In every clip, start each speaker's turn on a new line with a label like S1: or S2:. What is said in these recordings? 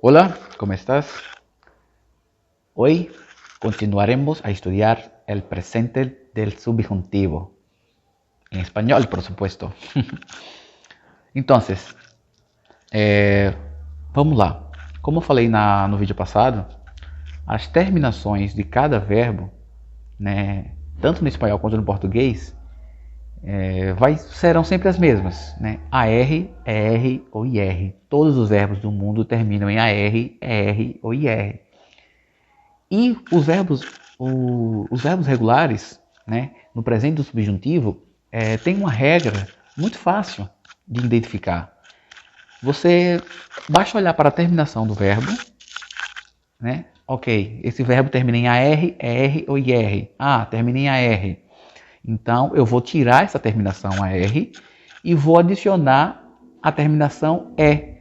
S1: Hola, ¿cómo estás? Hoy continuaremos a estudiar el presente del subjuntivo. En español, por supuesto. Entonces, vamos lá. Como eu falei no vídeo passado, as terminações de cada verbo, né, tanto no espanhol quanto no português, serão sempre as mesmas, né? AR, ER ou IR. Todos os verbos do mundo terminam em AR, ER ou IR. E os verbos regulares, né, no presente do subjuntivo, tem uma regra muito fácil de identificar. Você basta olhar para a terminação do verbo, né? Ok, esse verbo termina em AR, ER ou IR. Ah, termina em AR. Então, eu vou tirar essa terminação AR e vou adicionar a terminação E,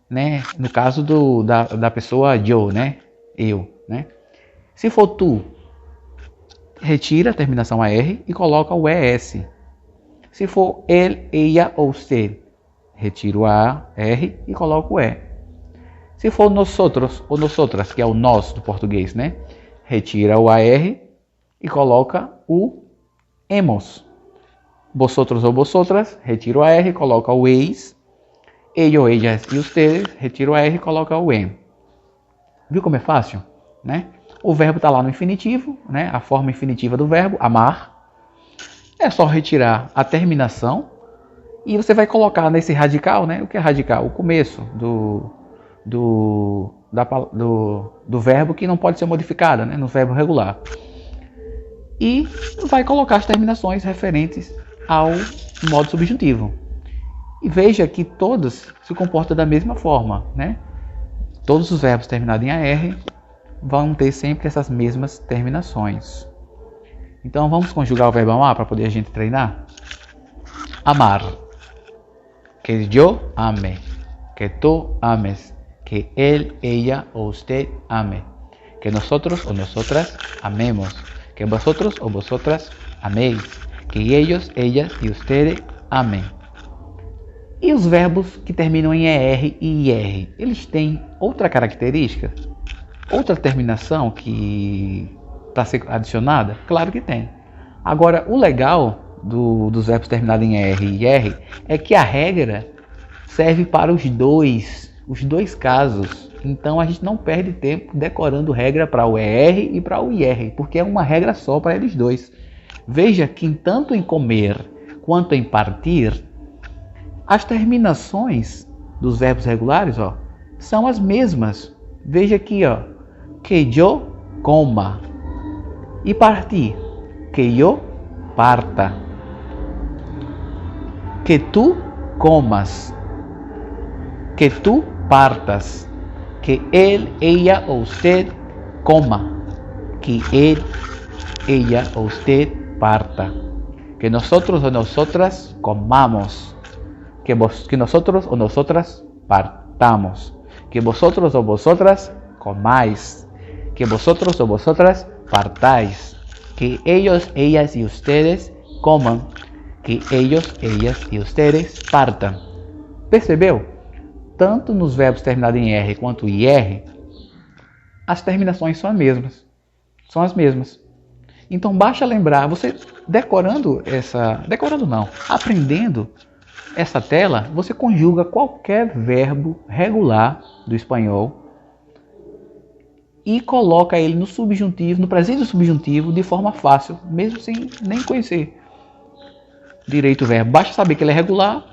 S1: né? No caso da pessoa eu, né? Eu, né? Se for tu, retira a terminação AR e coloca o ES. Se for ele, ella ou você, retiro o AR e coloco o E. Se for nosotros ou nosotras, que é o nós do português, né? Retira o AR e coloca o hemos. Vosotros ou vosotras, retira o AR e coloca o eis. Ellos, ellas e ustedes, retira o AR e coloca o em. Viu como é fácil, né? O verbo está lá no infinitivo, né? A forma infinitiva do verbo, amar. É só retirar a terminação e você vai colocar nesse radical, né? O que é radical? O começo do verbo que não pode ser modificado, né? No verbo regular. E vai colocar as terminações referentes ao modo subjuntivo. E veja que todas se comportam da mesma forma, né? Todos os verbos terminados em AR vão ter sempre essas mesmas terminações. Então vamos conjugar o verbo amar para poder a gente treinar? Amar. Que yo ame. Que tú ames. Que él, ella o usted ame. Que nosotros o nosotras amemos. Que vosotros o vosotras améis. Que ellos, ellas e ustedes amem. E os verbos que terminam em ER e IR, eles têm outra característica? Outra terminação que para ser adicionada? Claro que tem. Agora, o legal dos verbos terminados em ER e IR é que a regra serve para os dois casos. Então a gente não perde tempo decorando regra para o ER e para o IR, porque é uma regra só para eles dois. Veja que tanto em comer quanto em partir, as terminações dos verbos regulares, ó, são as mesmas. Veja aqui, ó, que yo coma. E partir, que yo parta. Que tu comas. Que tu partas. Que él, ella ou usted coma. Que él, ella ou usted parta. Que nosotros o nosotras comamos. Que nosotros o nosotras partamos. Que vosotros o vosotras comáis. Que vosotros o vosotras partáis. Que ellos, ellas y ustedes coman. Que ellos, ellas y ustedes partam. Percebeu? Tanto nos verbos terminados em R quanto em IR, as terminações são as mesmas. São as mesmas. Então basta lembrar, você aprendendo essa tela, você conjuga qualquer verbo regular do espanhol e coloca ele no subjuntivo, no presente do subjuntivo, de forma fácil, mesmo sem nem conhecer direito o verbo. Basta saber que ele é regular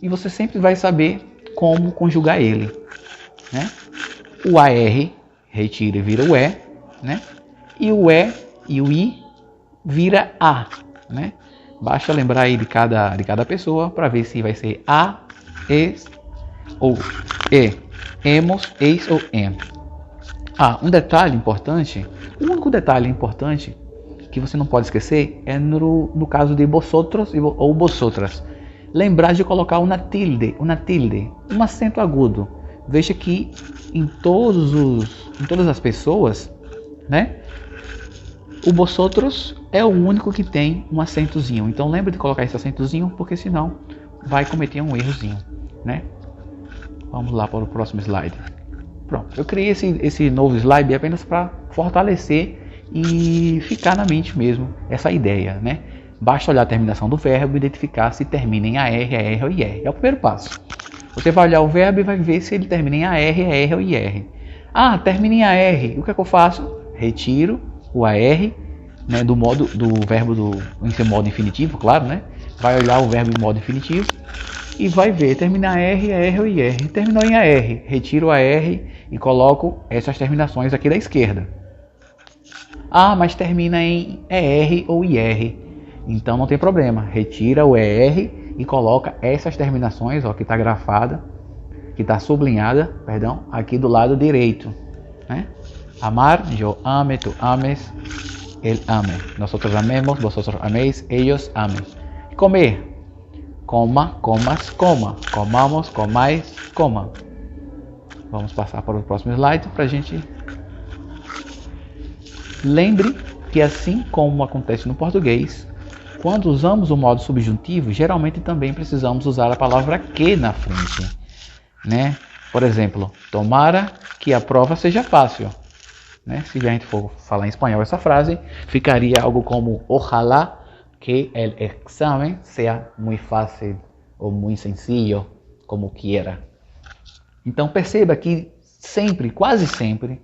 S1: e você sempre vai saber como conjugar ele, né? O AR retira e vira o E, né? E o E e o I vira A, né? Basta lembrar aí de cada pessoa para ver se vai ser A, es ou E, hemos, eis ou em. Um detalhe importante, o único detalhe importante que você não pode esquecer é no caso de vosotros ou vosotras. Lembrar de colocar uma tilde, um acento agudo. Veja que em todas as pessoas, né? O vosotros é o único que tem um acentozinho. Então lembre de colocar esse acentozinho, porque senão vai cometer um errozinho, né? Vamos lá para o próximo slide. Pronto, eu criei esse novo slide apenas para fortalecer e ficar na mente mesmo essa ideia, né? Basta olhar a terminação do verbo e identificar se termina em AR ou IR. É o primeiro passo. Você vai olhar o verbo e vai ver se ele termina em AR ou IR. Ah, termina em AR. O que é que eu faço? Retiro o AR, né, do verbo em seu modo infinitivo, claro, né? Vai olhar o verbo em modo infinitivo e vai ver, termina AR ou IR. Terminou em AR, retiro o AR e coloco essas terminações aqui da esquerda. Ah, mas termina em ER ou IR. Então não tem problema, retira o ER e coloca essas terminações, ó, que está grafada, que está sublinhada, perdão, aqui do lado direito, né? Amar, yo ame, tú ames, él ame. Nosotros amemos, vosotros améis, ellos amem. Comer, coma, comas, coma. Comamos, comais, coma. Vamos passar para o próximo slide para a gente... Lembre que assim como acontece no português, quando usamos o modo subjuntivo, geralmente também precisamos usar a palavra que na frente, né? Por exemplo, tomara que a prova seja fácil, né? Se a gente for falar em espanhol essa frase, ficaria algo como ojalá que el examen sea muy fácil ou muy sencillo, como quiera. Então perceba que sempre, quase sempre,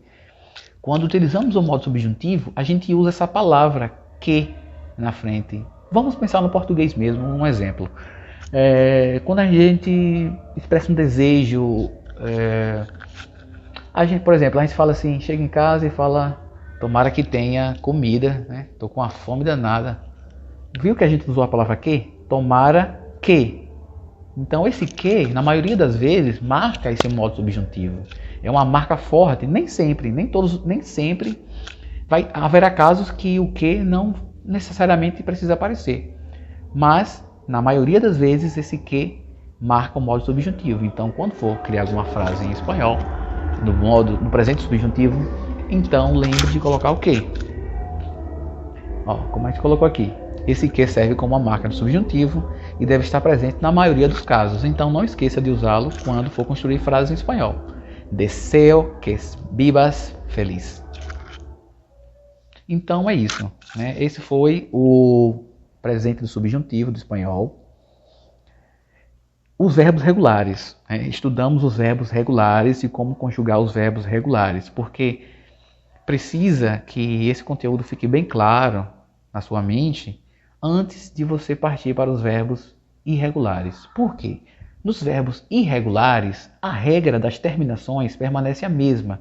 S1: quando utilizamos o modo subjuntivo, a gente usa essa palavra que na frente. Vamos pensar no português mesmo, um exemplo. Quando a gente expressa um desejo, a gente, por exemplo, a gente fala assim, chega em casa e fala, tomara que tenha comida, né? Tô com uma fome danada. Viu que a gente usou a palavra que? Tomara que. Então esse que, na maioria das vezes, marca esse modo subjuntivo. É uma marca forte, nem sempre haverá casos que o que não necessariamente precisa aparecer. Mas, na maioria das vezes, esse que marca o modo subjuntivo. Então, quando for criar alguma frase em espanhol, no presente subjuntivo, então lembre de colocar o que. Ó, como a gente colocou aqui. Esse que serve como uma marca do subjuntivo e deve estar presente na maioria dos casos. Então, não esqueça de usá-lo quando for construir frases em espanhol. Deseo que vivas feliz. Então é isso, né? Esse foi o presente do subjuntivo do espanhol. Os verbos regulares. Né? Estudamos os verbos regulares e como conjugar os verbos regulares, porque precisa que esse conteúdo fique bem claro na sua mente antes de você partir para os verbos irregulares. Por quê? Nos verbos irregulares, a regra das terminações permanece a mesma.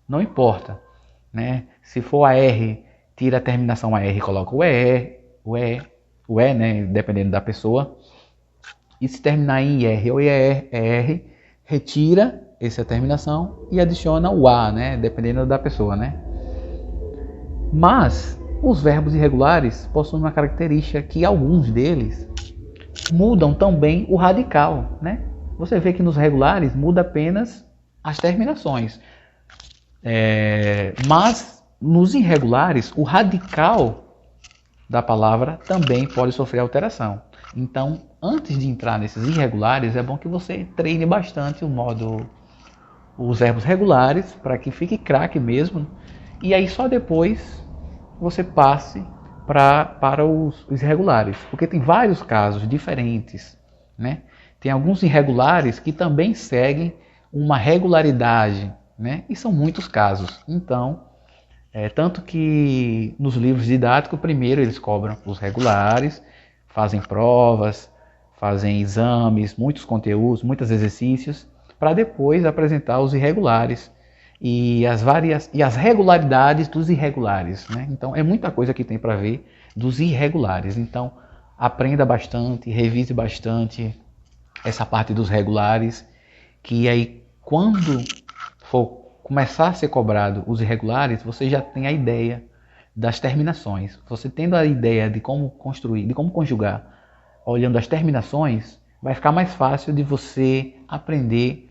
S1: Não importa, né? Se for AR, tira a terminação AR e coloca o E, né? Dependendo da pessoa. E se terminar em IR ou ER, retira essa terminação e adiciona o A, né? Dependendo da pessoa, né? Mas os verbos irregulares possuem uma característica que alguns deles mudam também o radical, né? Você vê que nos regulares muda apenas as terminações. Mas nos irregulares, o radical da palavra também pode sofrer alteração. Então, antes de entrar nesses irregulares, é bom que você treine bastante os verbos regulares, para que fique craque mesmo. E aí só depois você passe para os irregulares, porque tem vários casos diferentes, né? Tem alguns irregulares que também seguem uma regularidade, né? E são muitos casos. Então, tanto que nos livros didáticos, primeiro eles cobram os regulares, fazem provas, fazem exames, muitos conteúdos, muitos exercícios, para depois apresentar os irregulares e as regularidades dos irregulares, né? Então é muita coisa que tem para ver dos irregulares. Então aprenda bastante, revise bastante essa parte dos regulares, que aí quando for começar a ser cobrado os irregulares, você já tem a ideia das terminações. Você tendo a ideia de como construir, de como conjugar, olhando as terminações, vai ficar mais fácil de você aprender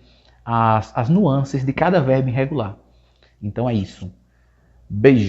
S1: as nuances de cada verbo irregular. Então é isso. Beijo!